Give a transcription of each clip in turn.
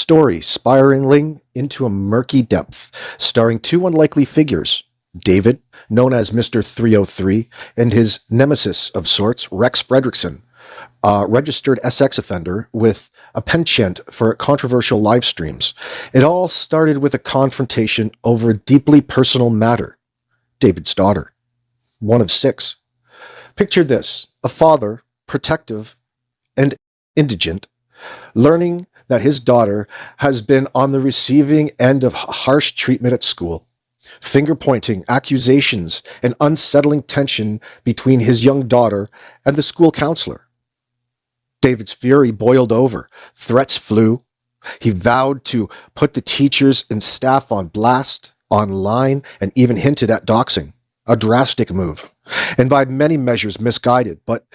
story spiraling into a murky depth, starring two unlikely figures, David, known as Mr. 303, and his nemesis of sorts, Rex Frederickson, a registered SX offender with a penchant for controversial live streams. It all started with a confrontation over a deeply personal matter, David's daughter, one of six. Picture this, a father, protective and indigent, learning that his daughter has been on the receiving end of harsh treatment at school. Finger-pointing, accusations, and unsettling tension between his young daughter and the school counselor. David's fury boiled over. Threats flew. He vowed to put the teachers and staff on blast, online, and even hinted at doxing. A drastic move, and by many measures misguided, but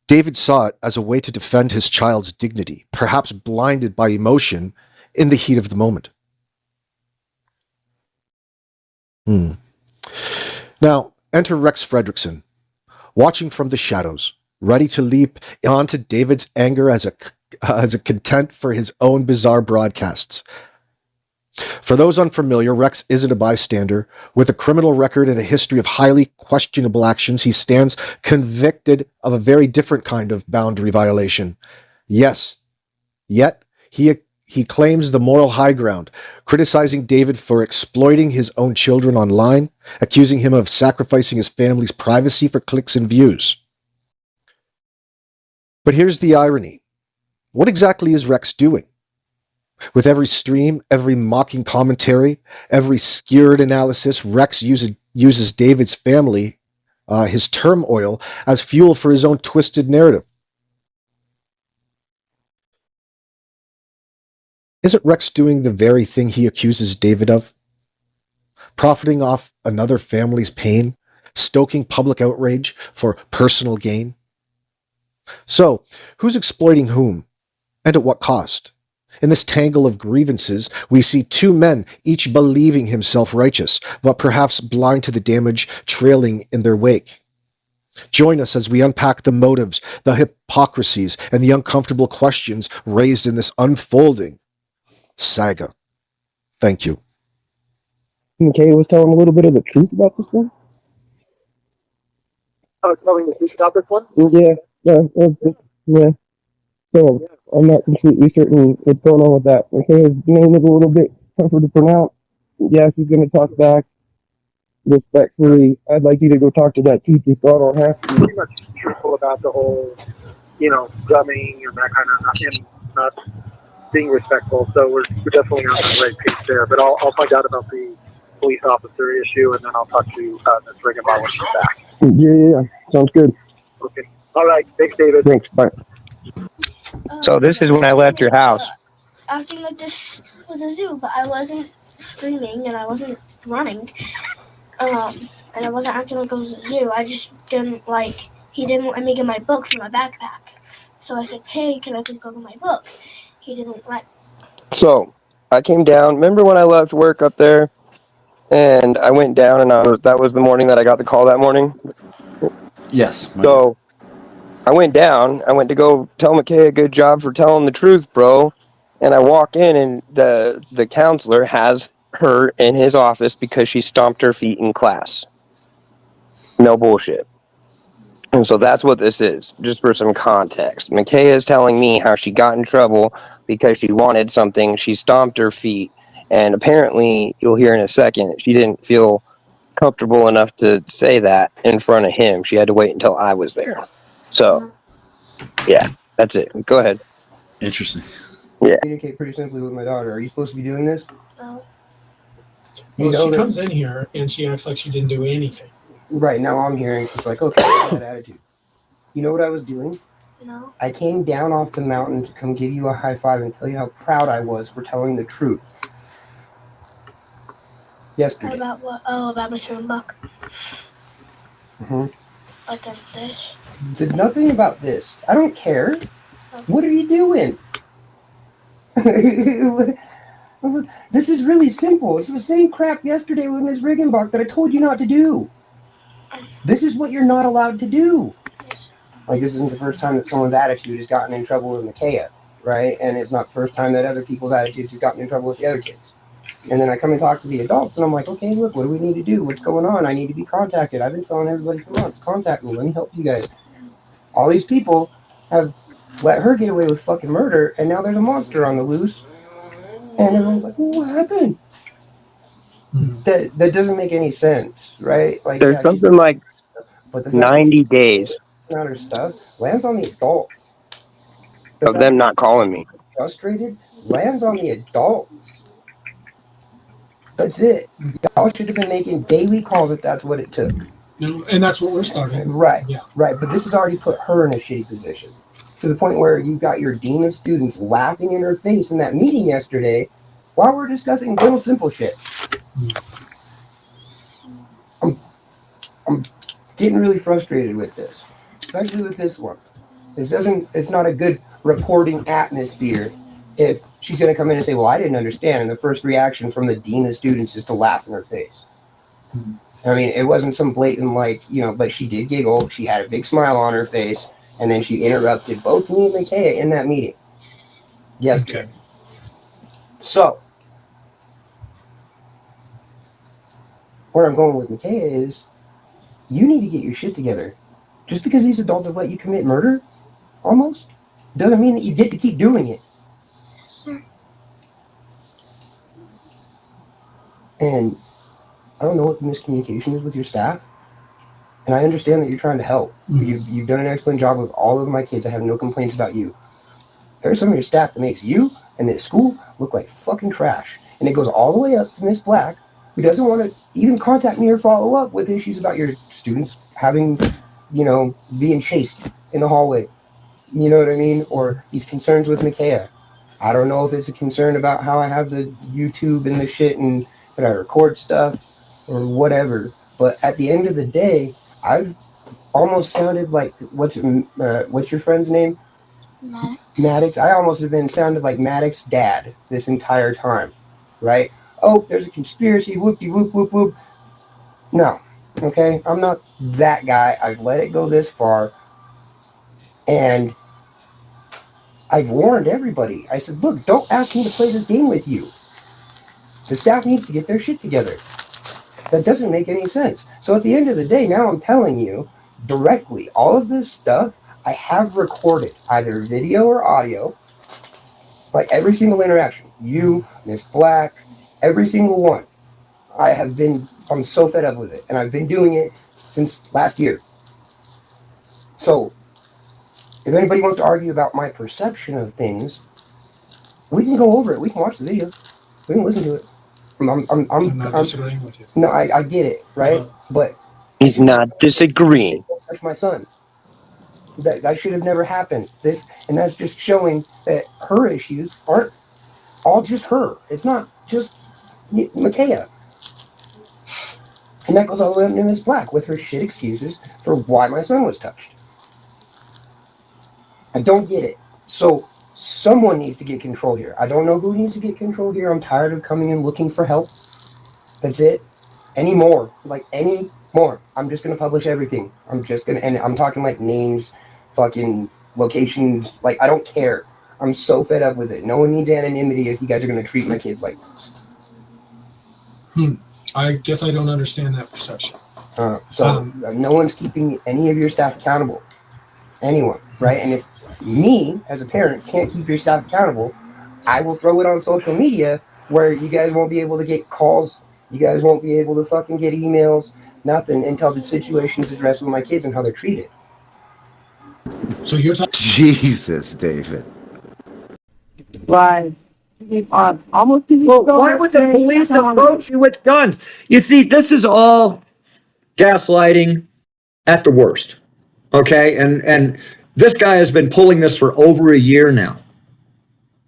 David saw it as a way to defend his child's dignity, perhaps blinded by emotion in the heat of the moment. Now, enter Rex Frederickson, watching from the shadows, ready to leap onto David's anger as a content for his own bizarre broadcasts. For those unfamiliar, Rex isn't a bystander. With a criminal record and a history of highly questionable actions, he stands convicted of a very different kind of boundary violation. Yes, yet he claims the moral high ground, criticizing David for exploiting his own children online, accusing him of sacrificing his family's privacy for clicks and views. But here's the irony. What exactly is Rex doing? With every stream, every mocking commentary, every skewered analysis, Rex uses David's family, his turmoil, as fuel for his own twisted narrative. Isn't Rex doing the very thing he accuses David of? Profiting off another family's pain, stoking public outrage for personal gain? So, who's exploiting whom, and at what cost? In this tangle of grievances, we see two men, each believing himself righteous, but perhaps blind to the damage trailing in their wake. Join us as we unpack the motives, the hypocrisies, and the uncomfortable questions raised in this unfolding saga. Thank you. McKay was telling a little bit of the truth about this one? I was telling the truth about this one? Yeah. So, I'm not completely certain what's going on with that. Okay, his name is a little bit tougher to pronounce. Yes, he's going to talk back respectfully. I'd like you to go talk to that teacher, so I don't have to. Pretty much truthful about the whole, drumming and that kind of, him not being respectful. So we're definitely on the right page there. But I'll find out about the police officer issue, and then I'll talk to Ms. Ringenbaugh when she's back. Yeah. Sounds good. Okay. All right. Thanks, David. Thanks. Bye. So this is when I left your house. Acting like this was a zoo, but I wasn't screaming and I wasn't running. And I wasn't acting like it was a zoo. I just he didn't let me get my book from my backpack. So I said, hey, can I please go get my book? He didn't let. So I came down. Remember when I left work up there? And I went down, and that was the morning that I got the call that morning? Yes. So I went down. I went to go tell McKay a good job for telling the truth, bro. And I walked in, and the counselor has her in his office because she stomped her feet in class. No bullshit. And so that's what this is, just for some context. McKay is telling me how she got in trouble because she wanted something. She stomped her feet. And apparently, you'll hear in a second, she didn't feel comfortable enough to say that in front of him. She had to wait until I was there. So, yeah, that's it. Go ahead. Interesting. Yeah. Communicate pretty simply with my daughter. Are you supposed to be doing this? No. Well, she comes in here and she acts like she didn't do anything. Right, now I'm hearing she's like, okay, that attitude. You know what I was doing? No. I came down off the mountain to come give you a high five and tell you how proud I was for telling the truth. Yesterday. About what? Oh, about Mr. Buck. Mm-hmm. Like this. Did nothing about this. I don't care. What are you doing? This is really simple. It's the same crap yesterday with Ms. Riggenbach that I told you not to do. This is what you're not allowed to do. Like, this isn't the first time that someone's attitude has gotten in trouble with Micaiah. right? And it's not the first time that other people's attitudes have gotten in trouble with the other kids. And then I come and talk to the adults, and I'm like, okay, look, what do we need to do? What's going on? I need to be contacted. I've been telling everybody for months, contact me. Let me help you guys. All these people have let her get away with fucking murder, and now there's a monster on the loose. And everyone's like, well, what happened? That doesn't make any sense, right? Like, There's something like but the fact 90 days not her stuff lands on the adults. The of them not calling me. Frustrated lands on the adults. That's it. Y'all should have been making daily calls if that's what it took. No, and that's what we're starting. Right. Yeah. Right. But this has already put her in a shitty position to the point where you've got your dean of students laughing in her face in that meeting yesterday while we're discussing little simple shit. I'm getting really frustrated with this, especially with this one. It's not a good reporting atmosphere if she's going to come in and say, well, I didn't understand. And the first reaction from the dean of students is to laugh in her face. I mean, it wasn't some blatant, but she did giggle. She had a big smile on her face. And then she interrupted both me and Makaya in that meeting. Yes. Okay. So, where I'm going with Makaya is, you need to get your shit together. Just because these adults have let you commit murder, almost, doesn't mean that you get to keep doing it. Sir. And I don't know what the miscommunication is with your staff. And I understand that you're trying to help. You've done an excellent job with all of my kids. I have no complaints about you. There's some of your staff that makes you and this school look like fucking trash. And it goes all the way up to Miss Black, who doesn't want to even contact me or follow up with issues about your students having, being chased in the hallway. You know what I mean? Or these concerns with Makaya. I don't know if it's a concern about how I have the YouTube and the shit and that I record stuff or whatever. But at the end of the day, I've almost sounded like, what's your friend's name? Maddox. I almost have been sounded like Maddox's dad this entire time, right? Oh, there's a conspiracy, whoopty whoop whoop whoop. No, okay, I'm not that guy. I've let it go this far, and I've warned everybody. I said, look, don't ask me to play this game with you. The staff needs to get their shit together. That doesn't make any sense. So at the end of the day, now I'm telling you directly, all of this stuff I have recorded, either video or audio, like every single interaction. You, Miss Black, every single one. I'm so fed up with it. And I've been doing it since last year. So if anybody wants to argue about my perception of things, we can go over it. We can watch the video. We can listen to it. I'm not disagreeing with you. No, I get it, right? But he's not disagreeing. That's my son. That should have never happened. And that's just showing that her issues aren't all just her. It's not just Makaya. And that goes all the way up to Miss Black with her shit excuses for why my son was touched. I don't get it. So someone needs to get control here. I don't know who needs to get control here. I'm tired of coming in looking for help. That's it. Any more. I'm just going to publish everything. And I'm talking like names, fucking locations. Like, I don't care. I'm so fed up with it. No one needs anonymity if you guys are going to treat my kids like this. I guess I don't understand that perception. No one's keeping any of your staff accountable. Anyone, right? And if me, as a parent, can't keep your staff accountable, I will throw it on social media where you guys won't be able to get calls. You guys won't be able to fucking get emails. Nothing until the situation is addressed with my kids and how they're treated. So you're talking... Jesus, David. Like, almost... Well, why would the police approach you with guns? You see, this is all gaslighting at the worst. Okay? And this guy has been pulling this for over a year now.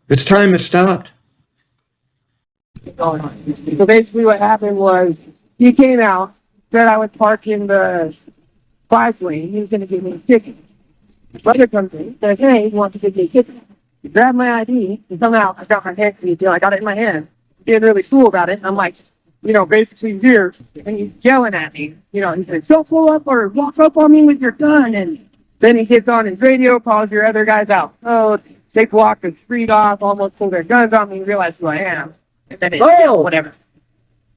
It's time it stopped. So basically what happened was he came out, said I was parked in the 5 lane. He was going to give me a ticket. Brother comes in, says, hey, he wants to give me a ticket. He grabbed my ID, and somehow I got my hand, I got it in my hand. Being really cool about it. I'm like, basically here, and he's yelling at me. He said, don't pull up or walk up on me with your gun. And then he gets on his radio, calls your other guys out. Oh, They blocked the street off, almost pulled their guns on me, realized who I am, and then whatever.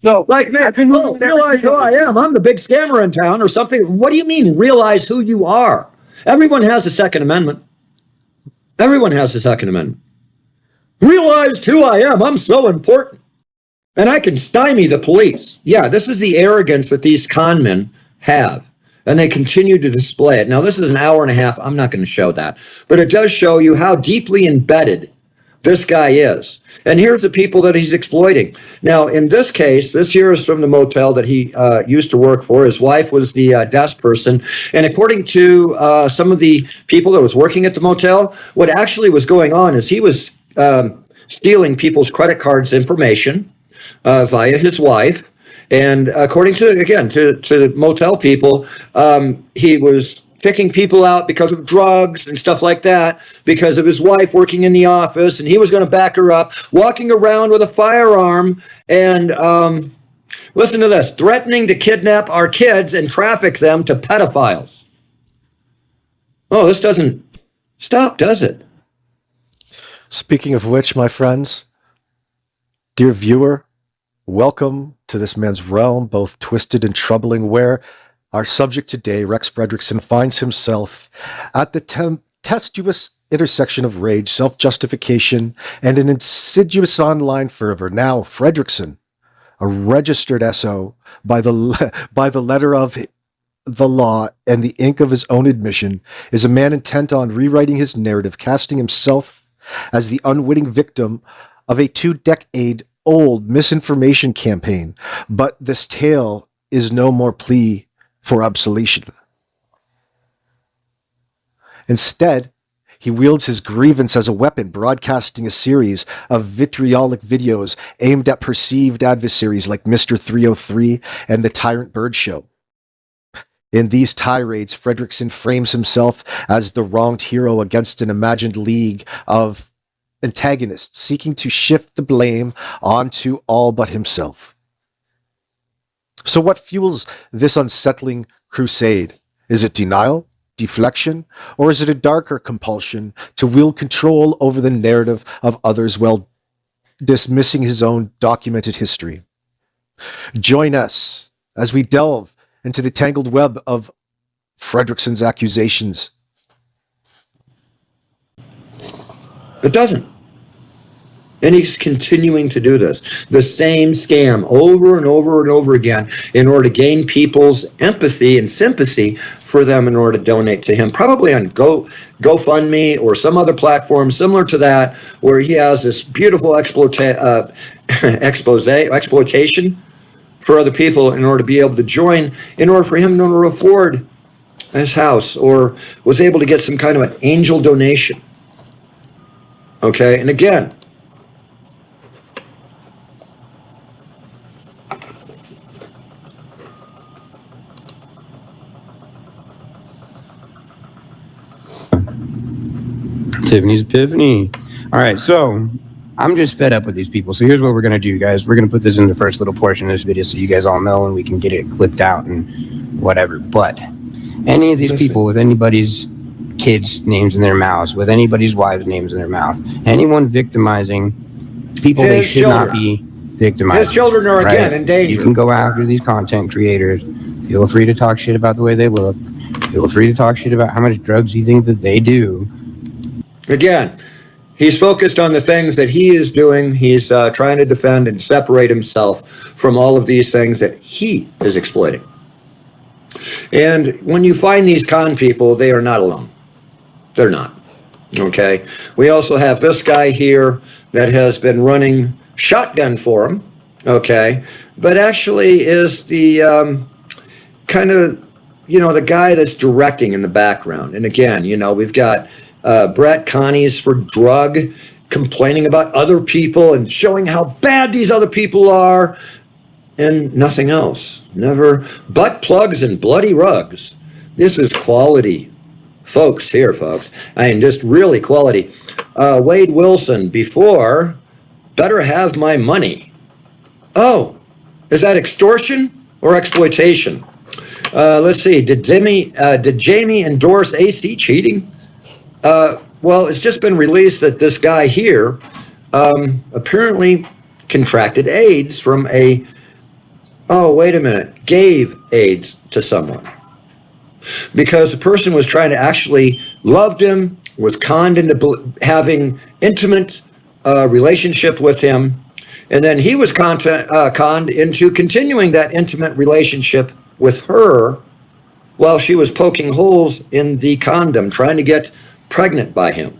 So, Like, man, realize who I am. I'm the big scammer in town or something. What do you mean, realize who you are? Everyone has a Second Amendment. Everyone has a Second Amendment. Realized who I am. I'm so important. And I can stymie the police. Yeah, this is the arrogance that these con men have. And they continue to display it. Now, this is an hour and a half. I'm not going to show that. But it does show you how deeply embedded this guy is. And here's the people that he's exploiting. Now, in this case, this here is from the motel that he used to work for. His wife was the desk person. And according to some of the people that was working at the motel, what actually was going on is he was stealing people's credit cards information via his wife. And according to, again, to the motel people, he was kicking people out because of drugs and stuff like that, because of his wife working in the office, and he was going to back her up, walking around with a firearm, and listen to this, threatening to kidnap our kids and traffic them to pedophiles. Oh, this doesn't stop, does it? Speaking of which, my friends, dear viewer, welcome to this man's realm, both twisted and troubling, where our subject today, Rex Frederickson, finds himself at the tempestuous intersection of rage, self-justification, and an insidious online fervor. Now, Frederickson, a registered SO by the letter of the law and the ink of his own admission, is a man intent on rewriting his narrative, casting himself as the unwitting victim of a 2-decade-old misinformation campaign. But this tale is no more plea for absolution. Instead, he wields his grievance as a weapon, broadcasting a series of vitriolic videos aimed at perceived adversaries like Mr. 303 and the Tyrant Bird Show. In these tirades, Frederickson frames himself as the wronged hero against an imagined league of antagonists seeking to shift the blame onto all but himself. So what fuels this unsettling crusade? Is it denial, deflection, or is it a darker compulsion to wield control over the narrative of others while dismissing his own documented history? Join us as we delve into the tangled web of Frederickson's accusations. It doesn't. And he's continuing to do this, the same scam over and over and over again in order to gain people's empathy and sympathy for them in order to donate to him, probably on GoFundMe or some other platform similar to that, where he has this beautiful exploitation for other people in order to be able to join, in order for him to afford his house, or was able to get some kind of an angel donation. Okay, and again, Tiffany's Epiphany. All right, so I'm just fed up with these people. So here's what we're going to do, guys. We're going to put this in the first little portion of this video so you guys all know and we can get it clipped out and whatever. But any of these people with anybody's kids' names in their mouths, with anybody's wives' names in their mouth, anyone victimizing people they should not be victimizing. His children are again in danger. You can go after these content creators. Feel free to talk shit about the way they look. Feel free to talk shit about how much drugs you think that they do. Again, he's focused on the things that he is doing. He's trying to defend and separate himself from all of these things that he is exploiting. And when you find these con people, they are not alone. They're not. Okay? We also have this guy here that has been running shotgun for him. Okay? But actually is the kind of, the guy that's directing in the background. And again, we've got Brett Connies for drug, complaining about other people and showing how bad these other people are, and nothing else. Never butt plugs and bloody rugs. This is quality, folks. Here, folks. I mean, just really quality. Wade Wilson, before, better have my money. Oh, is that extortion or exploitation? Let's see. Did Jamie endorse AC cheating? Well, it's just been released that this guy here apparently contracted AIDS from gave AIDS to someone. Because the person was trying to actually loved him, was conned into having intimate relationship with him, and then he was conned into continuing that intimate relationship with her while she was poking holes in the condom, trying to get pregnant by him.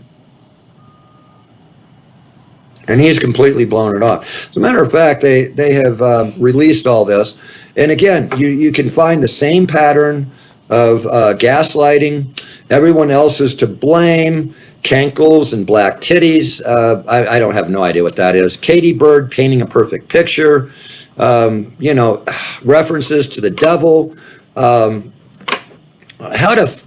And he's completely blown it off. As a matter of fact, they have released all this. And again, you can find the same pattern of gaslighting. Everyone else is to blame. Cankles and black titties. I don't have no idea what that is. Katie Bird painting a perfect picture. References to the devil. How to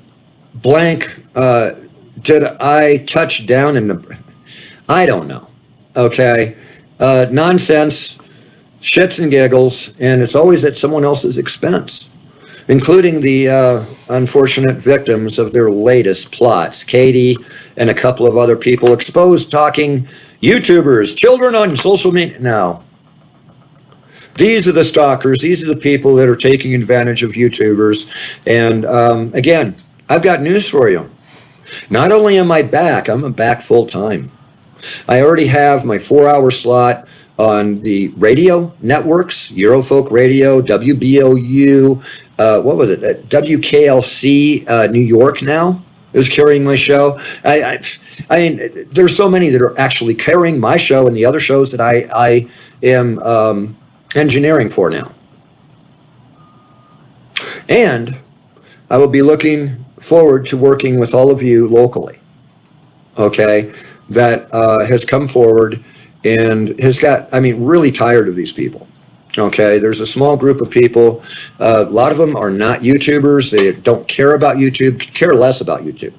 blank did I touch down in the... I don't know. Okay. Nonsense, shits and giggles, and it's always at someone else's expense, including the unfortunate victims of their latest plots. Katie and a couple of other people exposed talking YouTubers, children on social media. Now, these are the stalkers. These are the people that are taking advantage of YouTubers. And again, I've got news for you. Not only am I back, I'm back full time. I already have my 4-hour slot on the radio networks, Eurofolk Radio, WBOU, what was it? WKLC New York now is carrying my show. I mean, there's so many that are actually carrying my show and the other shows that I am engineering for now. And I will be looking forward to working with all of you locally, okay, that has come forward and has got, really tired of these people. Okay, there's a small group of people. A lot of them are not YouTubers. They don't care about YouTube, care less about YouTube.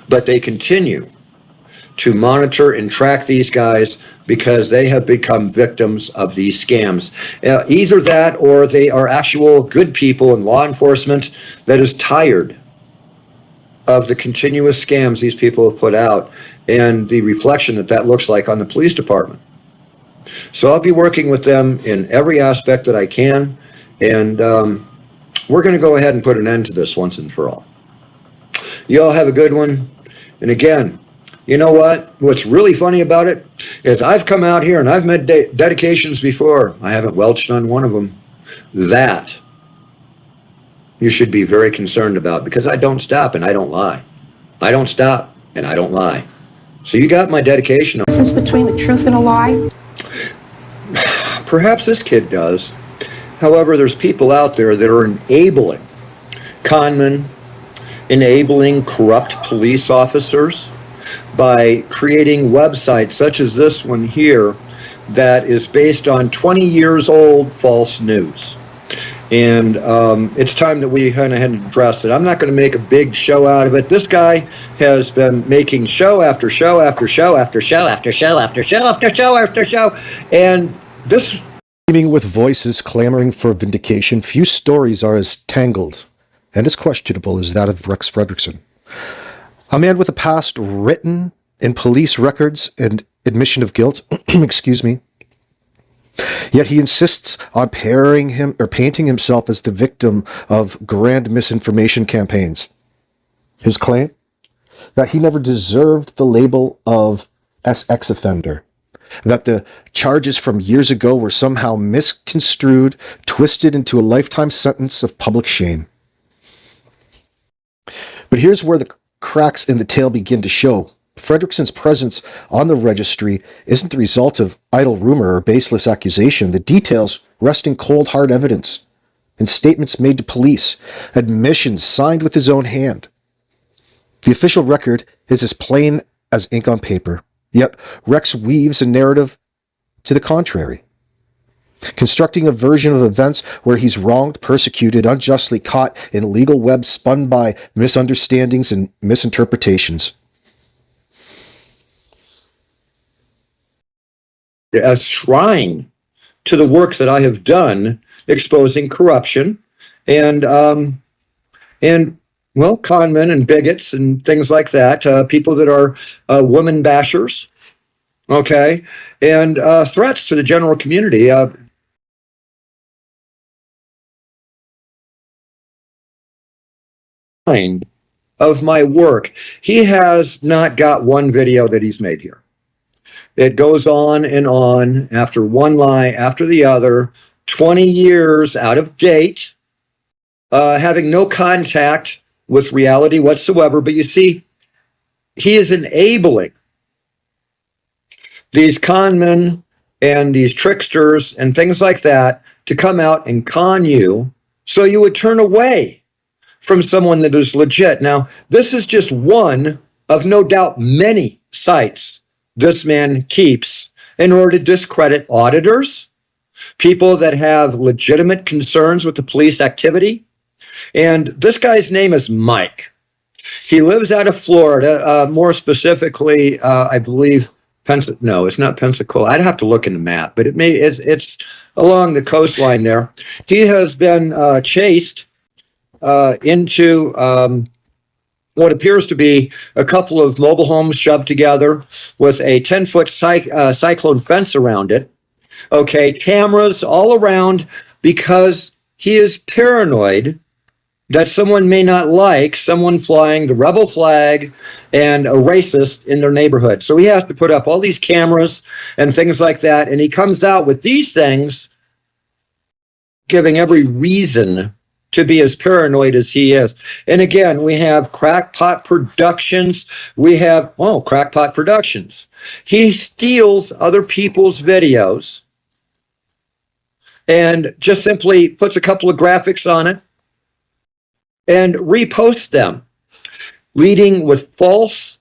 But they continue to monitor and track these guys because they have become victims of these scams. Either that or they are actual good people in law enforcement that is tired of the continuous scams these people have put out and the reflection that looks like on the police department. So I'll be working with them in every aspect that I can, and we're going to go ahead and put an end to this once and for all. You all have a good one. And again, you know what? What's really funny about it is I've come out here and I've made dedications before. I haven't welched on one of them. That you should be very concerned about because I don't stop and I don't lie. I don't stop and I don't lie. So you got my dedication. Difference between the truth and a lie? Perhaps this kid does. However, there's people out there that are enabling conmen, enabling corrupt police officers by creating websites such as this one here that is based on 20 years old false news. And it's time that we kind of had to address it. I'm not going to make a big show out of it. This guy has been making show after show after show after show after show after show after show after show. And this... With voices clamoring for vindication, few stories are as tangled and as questionable as that of Rex Frederickson. A man with a past written in police records and admission of guilt, excuse me. Yet he insists on painting himself as the victim of grand misinformation campaigns. His claim? That he never deserved the label of SX offender. That the charges from years ago were somehow misconstrued, twisted into a lifetime sentence of public shame. But here's where the cracks in the tale begin to show. Frederickson's presence on the registry isn't the result of idle rumor or baseless accusation. The details rest in cold, hard evidence and statements made to police, admissions signed with his own hand. The official record is as plain as ink on paper, yet Rex weaves a narrative to the contrary, constructing a version of events where he's wronged, persecuted, unjustly caught in legal webs spun by misunderstandings and misinterpretations. A shrine to the work that I have done exposing corruption and well, con men and bigots and things like that, people that are woman bashers, okay, and threats to the general community. Of my work, he has not got one video that he's made here. It goes on and on after one lie after the other, 20 years out of date, having no contact with reality whatsoever. But you see, he is enabling these con men and these tricksters and things like that to come out and con you so you would turn away from someone that is legit. Now, this is just one of no doubt many sites this man keeps in order to discredit auditors, people that have legitimate concerns with the police activity. And this guy's name is Mike. He lives out of Florida, more specifically, I believe, no, it's not Pensacola. I'd have to look in the map, but it's along the coastline there. He has been chased into what appears to be a couple of mobile homes shoved together with a 10-foot cyclone fence around it. Okay, cameras all around because he is paranoid that someone may not like someone flying the rebel flag and a racist in their neighborhood. So he has to put up all these cameras and things like that. And he comes out with these things, giving every reason to be as paranoid as he is. And again, we have Crackpot Productions. We have, Crackpot Productions. He steals other people's videos and just simply puts a couple of graphics on it and reposts them, leading with false,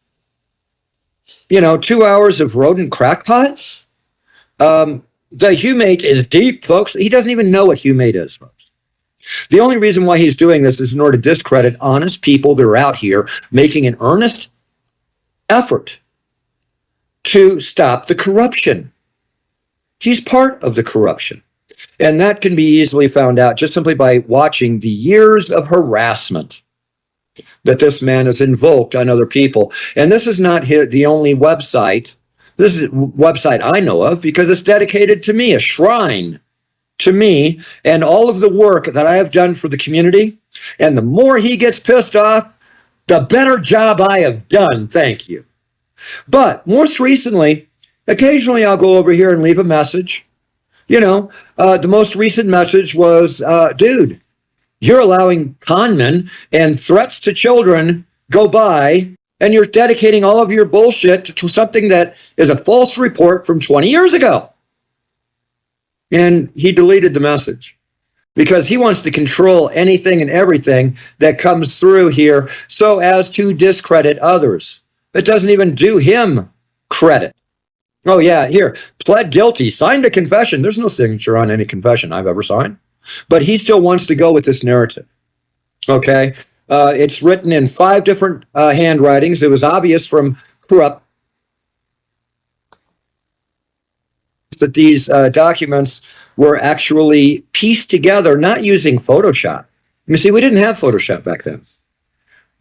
2 hours of rodent crackpot. The humate is deep, folks. He doesn't even know what humate is, folks. The only reason why he's doing this is in order to discredit honest people that are out here making an earnest effort to stop the corruption. He's part of the corruption. And that can be easily found out just simply by watching the years of harassment that this man has invoked on other people. And this is not the only website. This is a website I know of because it's dedicated to me, a shrine to me and all of the work that I have done for the community. And the more he gets pissed off, the better job I have done. Thank you. But most recently, occasionally I'll go over here and leave a message. The most recent message was, dude, you're allowing con men and threats to children go by, and you're dedicating all of your bullshit to something that is a false report from 20 years ago. And he deleted the message because he wants to control anything and everything that comes through here so as to discredit others. It doesn't even do him credit. Oh, yeah, here, pled guilty, signed a confession. There's no signature on any confession I've ever signed. But he still wants to go with this narrative, okay? It's written in 5 different handwritings. It was obvious from corrupt that these documents were actually pieced together, not using Photoshop. You see, we didn't have Photoshop back then.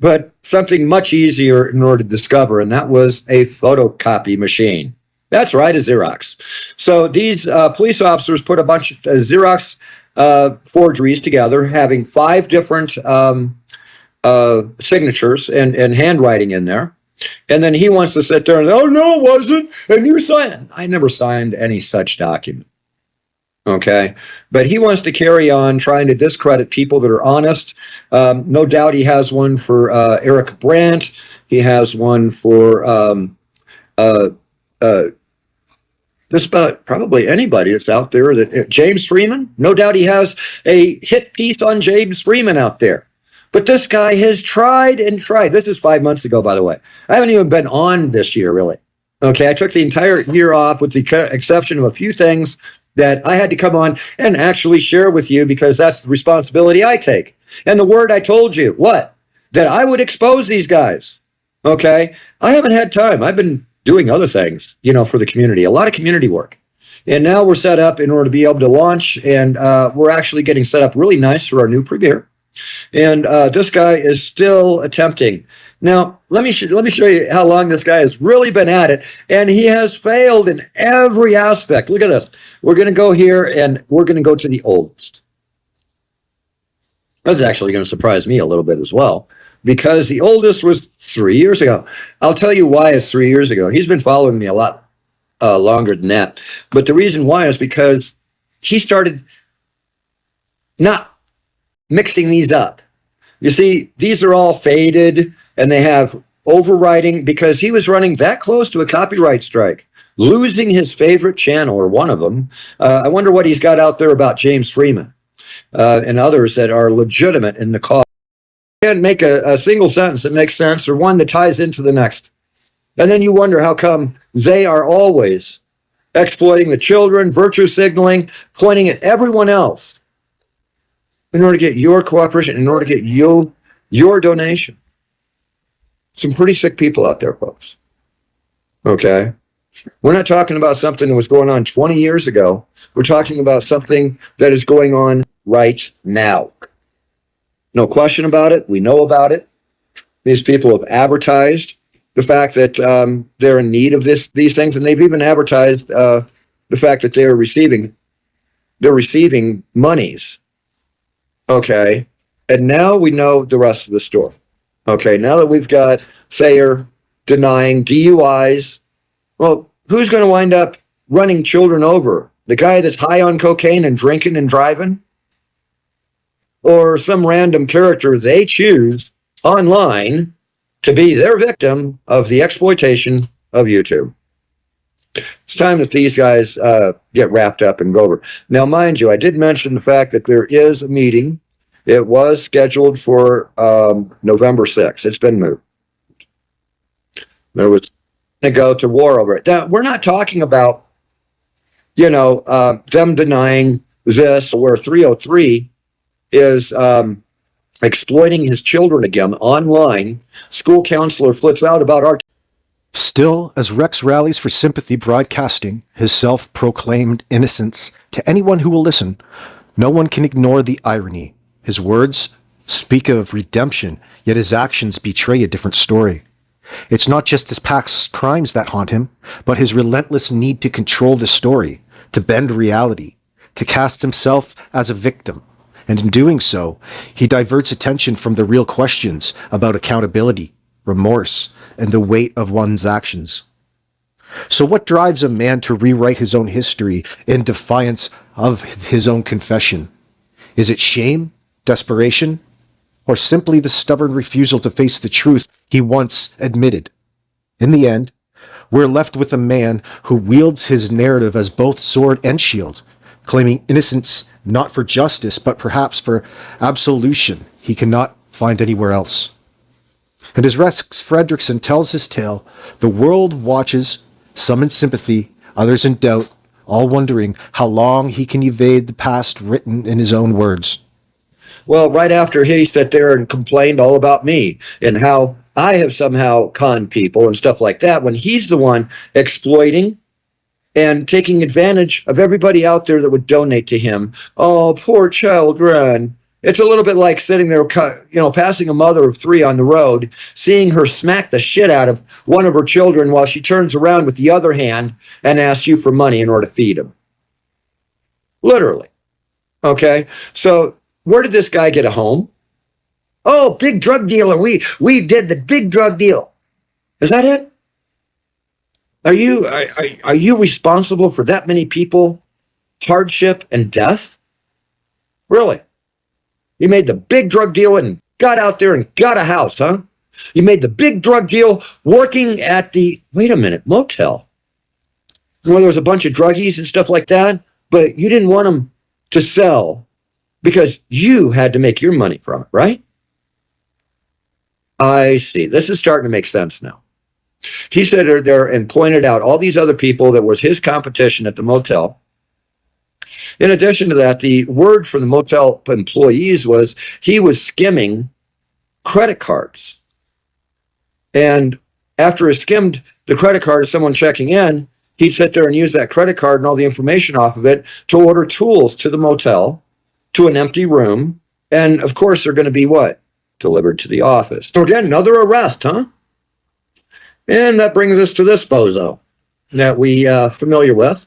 But something much easier in order to discover, and that was a photocopy machine. That's right, a Xerox. So these police officers put a bunch of Xerox forgeries together, having 5 different signatures and handwriting in there. And then he wants to sit there and, oh, no, it wasn't. And you signed it. I never signed any such document. Okay. But he wants to carry on trying to discredit people that are honest. No doubt he has one for Eric Brandt. He has one for just about probably anybody that's out there. That James Freeman, no doubt he has a hit piece on James Freeman out there. But this guy has tried and tried. This is 5 months ago, by the way. I haven't even been on this year, really. Okay, I took the entire year off with the exception of a few things that I had to come on and actually share with you because that's the responsibility I take. And the word I told you, what? That I would expose these guys. Okay, I haven't had time. I've been doing other things, for the community, a lot of community work. And now we're set up in order to be able to launch, and we're actually getting set up really nice for our new premiere. And this guy is still attempting. Now, let me show you how long this guy has really been at it, and he has failed in every aspect. Look at this. We're going to go here, and we're going to go to the oldest. This is actually going to surprise me a little bit as well, because the oldest was 3 years ago. I'll tell you why it's 3 years ago. He's been following me a lot longer than that. But the reason why is because he started not mixing these up. You see, these are all faded and they have overwriting because he was running that close to a copyright strike, losing his favorite channel or one of them. I wonder what he's got out there about James Freeman and others that are legitimate in the cause. You can't make a single sentence that makes sense or one that ties into the next. And then you wonder how come they are always exploiting the children, virtue signaling, pointing at everyone else in order to get your cooperation, in order to get your donation. Some pretty sick people out there, folks. Okay? We're not talking about something that was going on 20 years ago. We're talking about something that is going on right now. No question about it. We know about it. These people have advertised the fact that they're in need of these things, and they've even advertised the fact that they're receiving monies. Okay, and now we know the rest of the story. Okay, now that we've got Thayer denying DUIs, well, who's going to wind up running children over? The guy that's high on cocaine and drinking and driving? Or some random character they choose online to be their victim of the exploitation of YouTube? It's time that these guys get wrapped up and go over. Now, mind you, I did mention the fact that there is a meeting. It was scheduled for November 6th. It's been moved. There was going to go to war over it. Now, we're not talking about, them denying this, where 303 is exploiting his children again online. School counselor flips out about our... Still, as Rex rallies for sympathy, broadcasting his self-proclaimed innocence to anyone who will listen, no one can ignore the irony. His words speak of redemption, yet his actions betray a different story. It's not just his past crimes that haunt him, but his relentless need to control the story, to bend reality, to cast himself as a victim. And in doing so, he diverts attention from the real questions about accountability, remorse, and the weight of one's actions. So what drives a man to rewrite his own history in defiance of his own confession? Is it shame, desperation, or simply the stubborn refusal to face the truth he once admitted? In the end, we're left with a man who wields his narrative as both sword and shield, claiming innocence not for justice, but perhaps for absolution he cannot find anywhere else. And as Rex Frederickson tells his tale, the world watches, some in sympathy, others in doubt, all wondering how long he can evade the past written in his own words. Well, right after he sat there and complained all about me and how I have somehow conned people and stuff like that, when he's the one exploiting and taking advantage of everybody out there that would donate to him. Oh, poor children. It's a little bit like sitting there, passing a mother of three on the road, seeing her smack the shit out of one of her children while she turns around with the other hand and asks you for money in order to feed him. Literally. Okay? So where did this guy get a home? Oh, big drug dealer. We did the big drug deal. Is that it? Are you responsible for that many people, hardship, and death? Really? You made the big drug deal and got out there and got a house, huh? You made the big drug deal working at the, motel, where there was a bunch of druggies and stuff like that, but you didn't want them to sell because you had to make your money from it, right? I see. This is starting to make sense now. He sat there and pointed out all these other people that was his competition at the motel. In addition to that, the word from the motel employees was he was skimming credit cards. And after he skimmed the credit card of someone checking in, he'd sit there and use that credit card and all the information off of it to order tools to the motel, to an empty room, And of course, they're going to be what? Delivered to the office. So again, another arrest, huh? And that brings us to this bozo that we familiar with.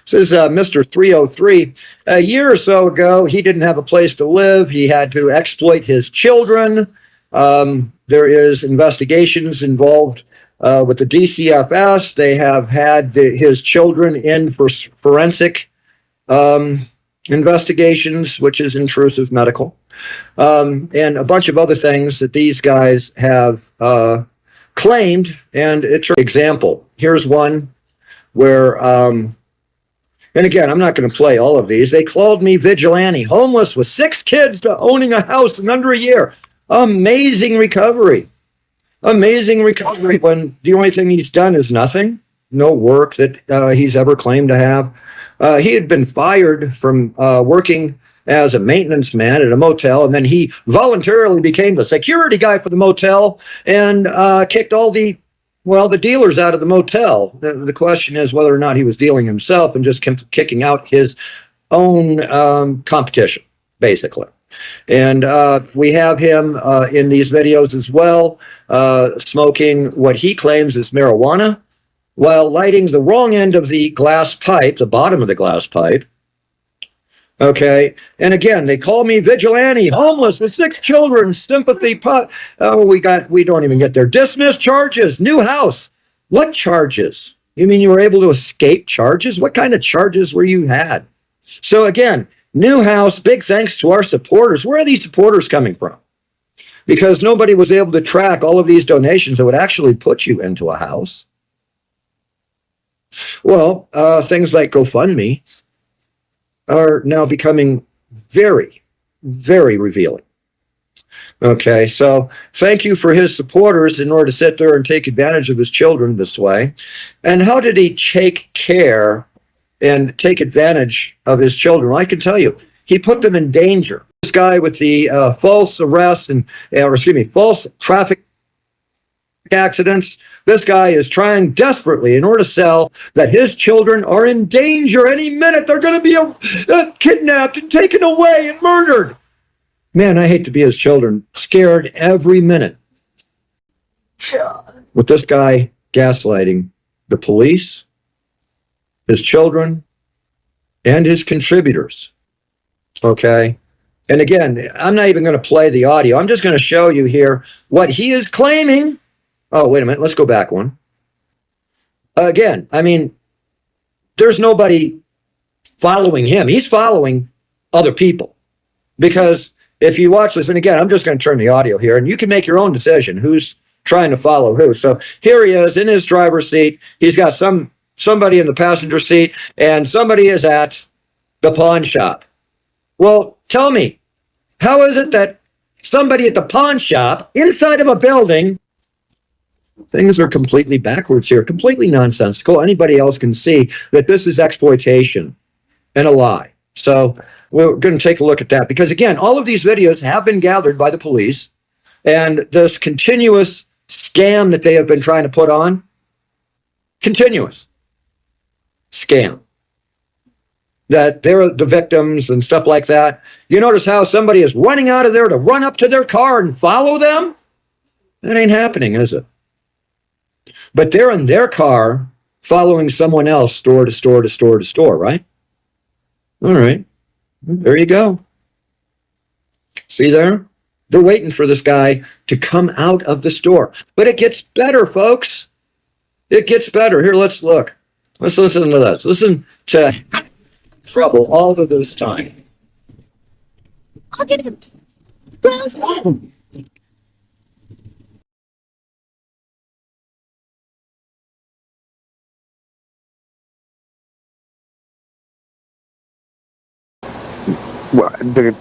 This is Mr. 303. A year or so ago, he didn't have a place to live. He had to exploit his children. There is investigations involved with the DCFS. They have had his children in for forensic investigations, which is intrusive medical, and a bunch of other things that these guys have claimed. And it's an example. Here's one where, and again, I'm not going to play all of these. They called me vigilante, homeless with 6 kids to owning a house in under a year. Amazing recovery. Amazing recovery when the only thing he's done is nothing. No work that he's ever claimed to have. He had been fired from working as a maintenance man at a motel, and then he voluntarily became the security guy for the motel and kicked all the dealers out of the motel. The question is whether or not he was dealing himself and just kicking out his own competition, basically. And we have him in these videos as well, smoking what he claims is marijuana while lighting the wrong end of the glass pipe, the bottom of the glass pipe. Okay. And again, they call me vigilante, homeless with 6 children, sympathy pot. Oh, we don't even get there. Dismissed charges, new house. What charges? You mean you were able to escape charges? What kind of charges were you had? So again, new house, big thanks to our supporters. Where are these supporters coming from? Because nobody was able to track all of these donations that would actually put you into a house. Well, things like GoFundMe are now becoming very, very revealing. Okay, so thank you for his supporters in order to sit there and take advantage of his children this way. And how did he take care and take advantage of his children? Well, I can tell you, he put them in danger. This guy with the false arrests false traffic accidents, this guy is trying desperately in order to sell that his children are in danger. Any minute they're going to be kidnapped and taken away and murdered. Man, I hate to be his children. Scared every minute. With this guy gaslighting the police, his children, and his contributors. Okay? And again, I'm not even going to play the audio. I'm just going to show you here what he is claiming. Oh, wait a minute. Let's go back one. Again, I mean, there's nobody following him. He's following other people. Because if you watch this, and again, I'm just going to turn the audio here, and you can make your own decision who's trying to follow who. So here he is in his driver's seat. He's got somebody in the passenger seat, and somebody is at the pawn shop. Well, tell me, how is it that somebody at the pawn shop inside of a building, things are completely backwards here, completely nonsensical. Anybody else can see that this is exploitation and a lie. So we're going to take a look at that because, again, all of these videos have been gathered by the police, and this continuous scam that they have been trying to put on, continuous scam, that they're the victims and stuff like that. You notice how somebody is running out of there to run up to their car and follow them? That ain't happening, is it? But they're in their car following someone else store to store to store to store, right? All right. There you go. See there? They're waiting for this guy to come out of the store. But it gets better, folks. It gets better. Here, let's look. Let's listen to this. Listen to trouble all of this time. I'll get him. Well,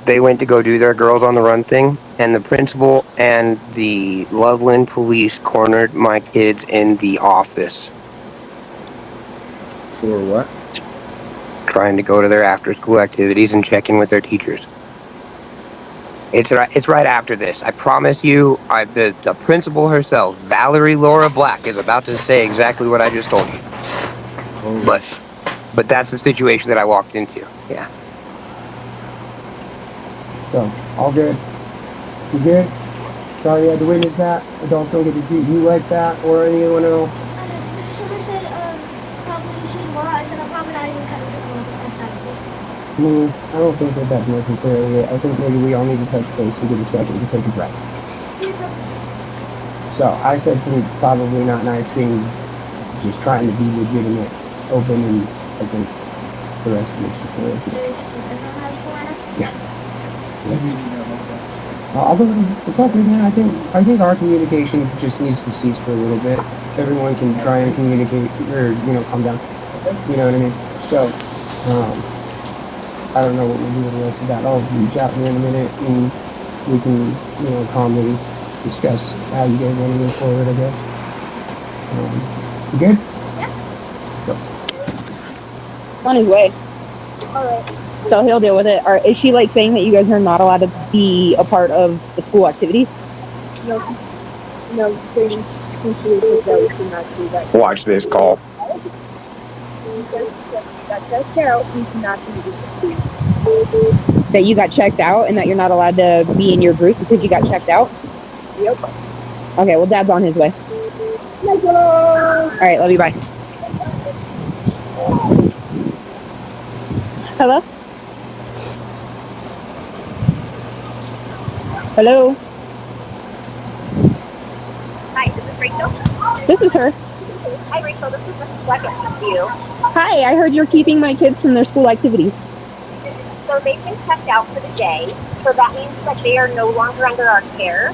they went to go do their Girls on the Run thing, and the principal and the Loveland police cornered my kids in the office. For what? Trying to go to their after-school activities and check in with their teachers. It's right after this. I promise you, the principal herself, Valerie Laura Black, is about to say exactly what I just told you. Oh. But that's the situation that I walked into. Yeah. So All good. You good? Sorry you had to witness that. Adults don't get to treat you like that or anyone else. Someone said, probably you should more. I said, I'm probably not even kind of just want to sense out of it. I don't think that that's necessarily it. I think maybe we all need to touch base and get a second to take a breath. So I said some probably not nice things, just trying to be legitimate, open, and I think the rest of it's just yeah. It's all good, man. I think our communication just needs to cease for a little bit. Everyone can try and communicate, or calm down. You know what I mean? So, I don't know what we'll do with the rest of that. I'll reach out here in a minute, and we can, calmly discuss how you guys want to move forward, I guess. You good? Yeah. Let's go. On his way. All right. So he'll deal with it. Or is she like saying that you guys are not allowed to be a part of the school activities? No, training. Watch this call. That you got checked out and that you're not allowed to be in your group because you got checked out? Yep. Okay, well, Dad's on his way. All right, love you, bye. Hello? Hello? Hi, this is Rachel. This is her. Hi, Rachel. This is Mrs. Leggett with you. Hi, I heard you're keeping my kids from their school activities. So they've been checked out for the day. So that means that they are no longer under our care.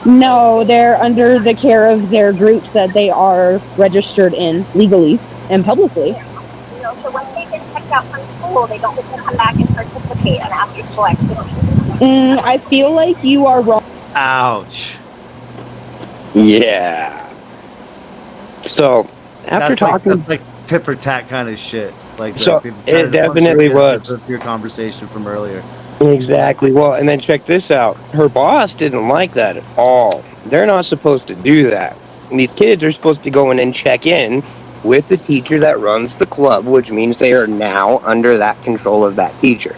No, they're under the care of their groups that they are registered in legally and publicly. So once they've been checked out from school, they don't get to come back and participate in after school activities. I feel like you are wrong. Ouch. Yeah. So after talking, that's like tit for tat kind of shit. Like so it definitely was your conversation from earlier. Exactly. Well, and then check this out. Her boss didn't like that at all. They're not supposed to do that. And these kids are supposed to go in and check in with the teacher that runs the club, which means they are now under that control of that teacher.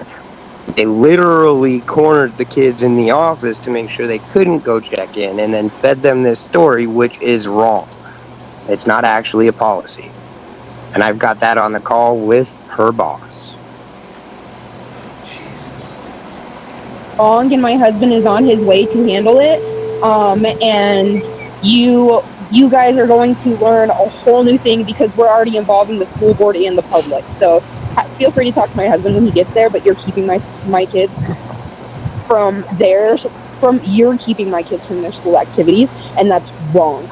They literally cornered the kids in the office to make sure they couldn't go check in and then fed them this story, which is wrong. It's not actually a policy. And I've got that on the call with her boss. Jesus. Wrong, and my husband is on his way to handle it. And you guys are going to learn a whole new thing because we're already involving the school board and the public. So feel free to talk to my husband when he gets there, but you're keeping my kids you're keeping my kids from their school activities, and that's wrong.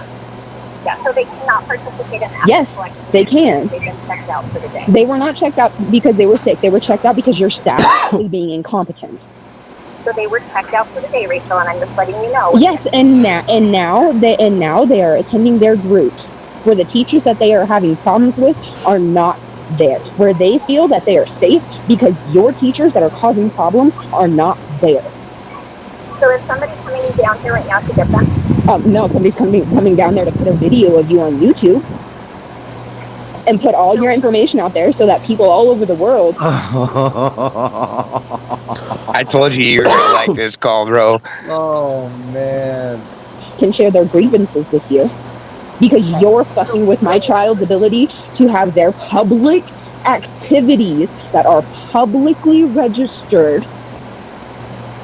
Yeah, so they cannot participate in after Yes, school activities. they can. They've been checked out for the day. They were not checked out because they were sick. They were checked out because your staff is being incompetent. So they were checked out for the day, Rachel, and I'm just letting you know. Yes, and now they are attending their groups where the teachers that they are having problems with are not there, where they feel that they are safe because your teachers that are causing problems are not there. So is somebody coming down here right now to get them? No, somebody's coming down there to put a video of you on YouTube and put all your information out there so that people all over the world. I told you were gonna like this call, bro. Oh man. Can share their grievances with you because you're fucking with my child's ability to have their public activities that are publicly registered.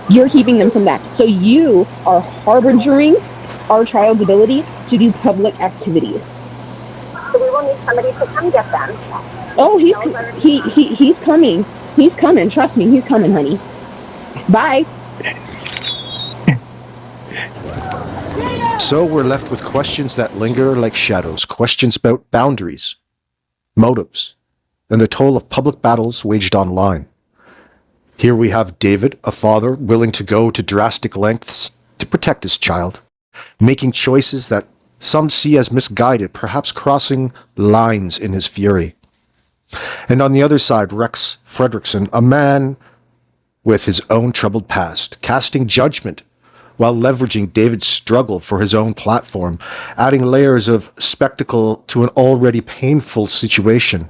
You're keeping them from that. So you are harbingering our child's ability to do public activities. So we will need somebody to come get them. Oh, he's coming. He's coming. Trust me, he's coming, honey. Bye. So we're left with questions that linger like shadows, questions about boundaries, motives, and the toll of public battles waged online. Here we have David, a father willing to go to drastic lengths to protect his child, making choices that some see as misguided, perhaps crossing lines in his fury. And on the other side, Rex Frederickson, a man with his own troubled past, casting judgment while leveraging David's struggle for his own platform, adding layers of spectacle to an already painful situation.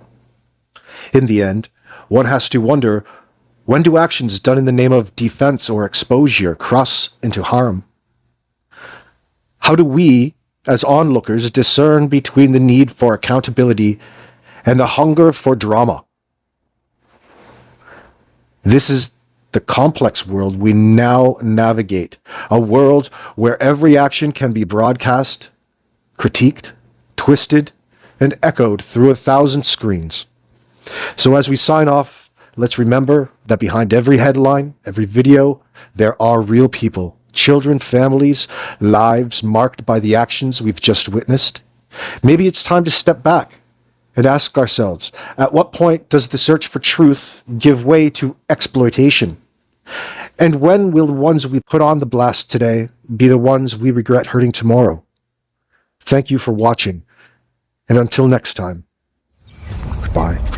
In the end, one has to wonder When do actions done in the name of defense or exposure cross into harm? How do we, as onlookers, discern between the need for accountability and the hunger for drama? This is the complex world we now navigate, a world where every action can be broadcast, critiqued, twisted, and echoed through 1,000 screens. So as we sign off, let's remember that behind every headline, every video, there are real people, children, families, lives marked by the actions we've just witnessed. Maybe it's time to step back and ask ourselves, at what point does the search for truth give way to exploitation? And when will the ones we put on the blast today be the ones we regret hurting tomorrow? Thank you for watching, and until next time, goodbye.